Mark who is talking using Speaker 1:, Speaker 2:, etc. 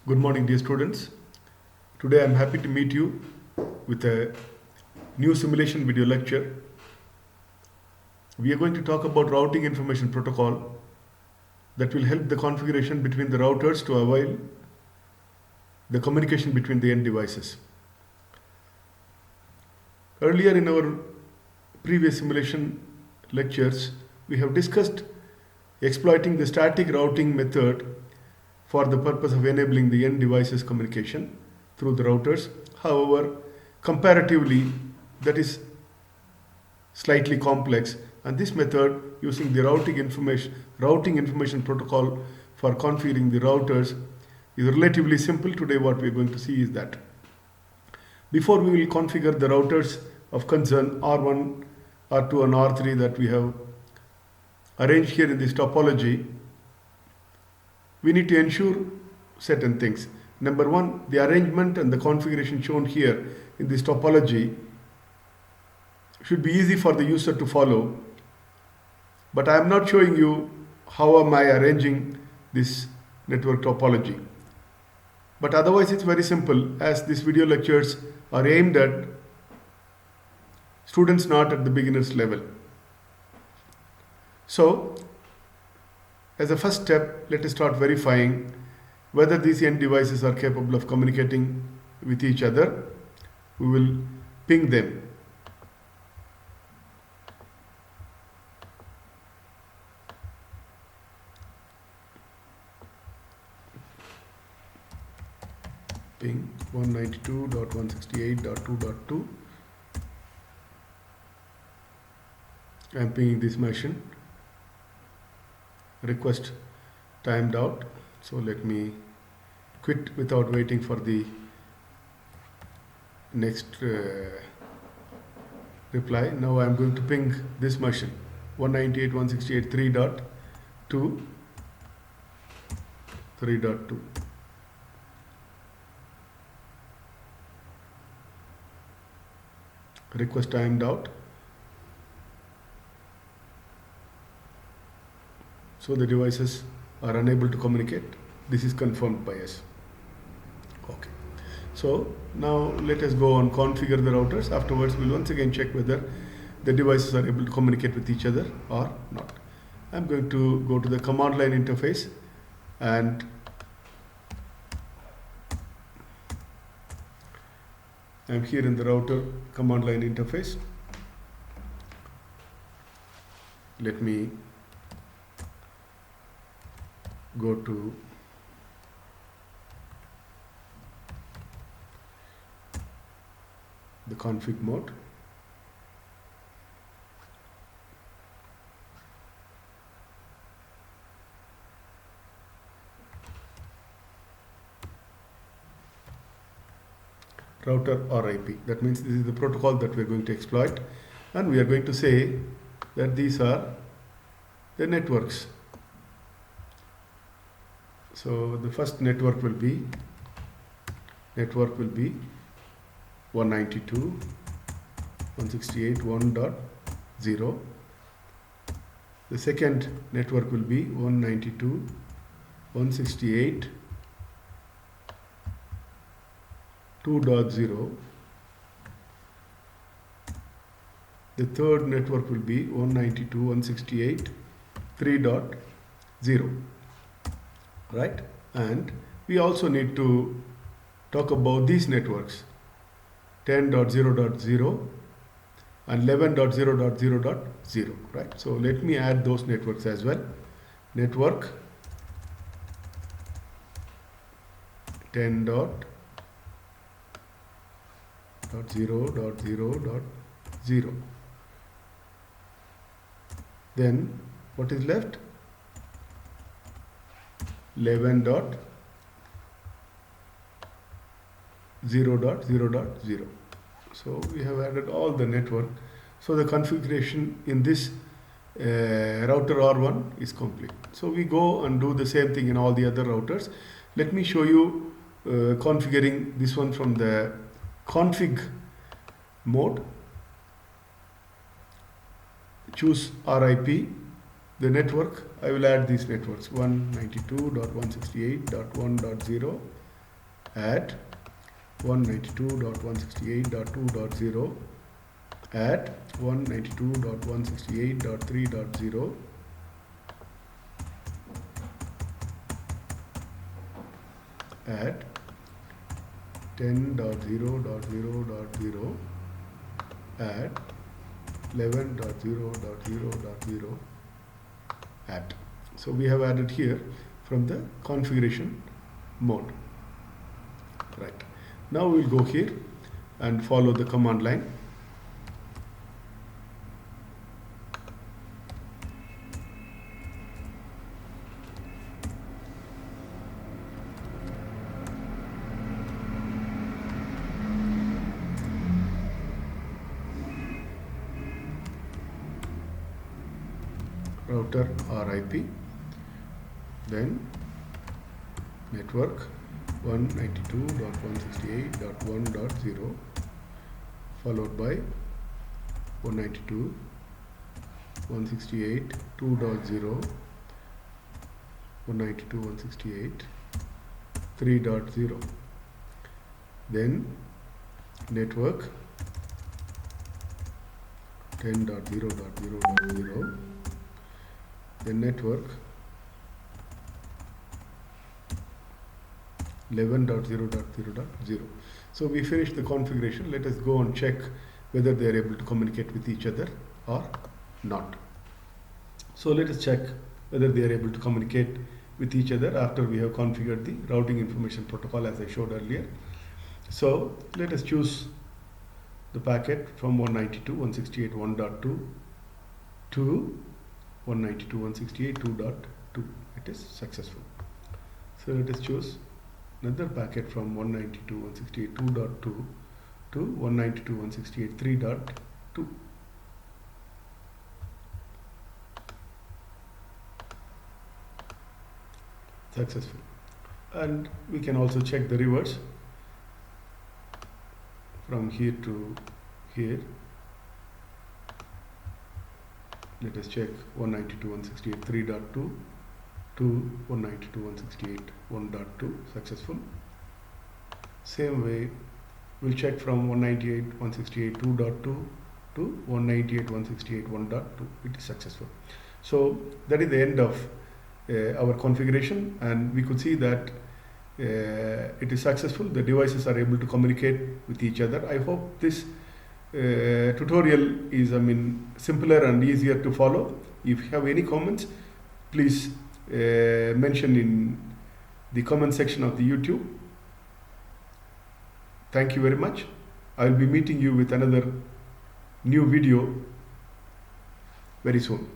Speaker 1: Good morning, dear students. Today I am happy to meet you with a new simulation video lecture. We are going to talk about routing information protocol that will help the configuration between the routers to avoid the communication between the end devices. Earlier in our previous simulation lectures, we have discussed exploiting the static routing method for the purpose of enabling the end devices communication through the routers. However, comparatively, that is slightly complex, and this method using the routing information protocol for configuring the routers is relatively simple. Today what we are going to see is that before we will configure the routers of concern R1, R2 and R3 that we have arranged here in this topology, we need to ensure certain things. Number one, the arrangement and the configuration shown here in this topology should be easy for the user to follow, but I am not showing you how am I arranging this network topology. But otherwise it's very simple, as these video lectures are aimed at students not at the beginners level. So as a first step, let us start verifying whether these end devices are capable of communicating with each other. We will ping them. Ping 192.168.2.2. I am pinging this machine. Request timed out. So let me quit without waiting for the next reply. Now I am going to ping this machine 198.168.3.2. 3.2. Request timed out. So the devices are unable to communicate. This is confirmed by us. Okay. So now let us go and configure the routers. Afterwards we'll once again check whether the devices are able to communicate with each other or not. I'm going to go to the command line interface and I'm here in the router command line interface. Let me go to the config mode. Router RIP. That means this is the protocol that we are going to exploit, and we are going to say that these are the networks. So the first network will be 192.168.1.0. The second network will be 192.168.2.0. The third network will be 192.168.3.0. Right? And we also need to talk about these networks 10.0.0 and 11.0.0.0. Right? So let me add those networks as well. Network 10.0.0.0. Then what is left? 11.0.0.0. So we have added all the network. So the configuration in this router R1 is complete. So we go and do the same thing in all the other routers. Let me show you configuring this one from the config mode. Choose RIP. The network, I will add these networks 192.168.1.0 at 192.168.2.0, at 192.168.3.0, at 10.0.0.0, at 11.0.0.0, at. So we have added here from the configuration mode. Right. Now we will go here and follow the command line. Router RIP, then network 192.168.1.0 followed by 192.168.2.0, 192.168.3.0, then network 10.0.0.0, then network 11.0.0.0. So we finished the configuration. Let us go and check whether they are able to communicate with each other or not. So let us check whether they are able to communicate with each other after we have configured the routing information protocol as I showed earlier. So let us choose the packet from 192.168.1.2 to 192.168.2.2. It is successful. So let us choose another packet from 192.168.2.2 to 192.168.3.2. Successful. And we can also check the reverse from here to here. Let us check 192.168.3.2 to 192.168.1.2, successful. Same way, we'll check from 198.168.2.2 to 198.168.1.2. It is successful. So that is the end of our configuration, and we could see that it is successful. The devices are able to communicate with each other. I hope this tutorial is simpler and easier to follow. If you have any comments, please mention in the comment section of the YouTube. Thank you very much. I will be meeting you with another new video very soon.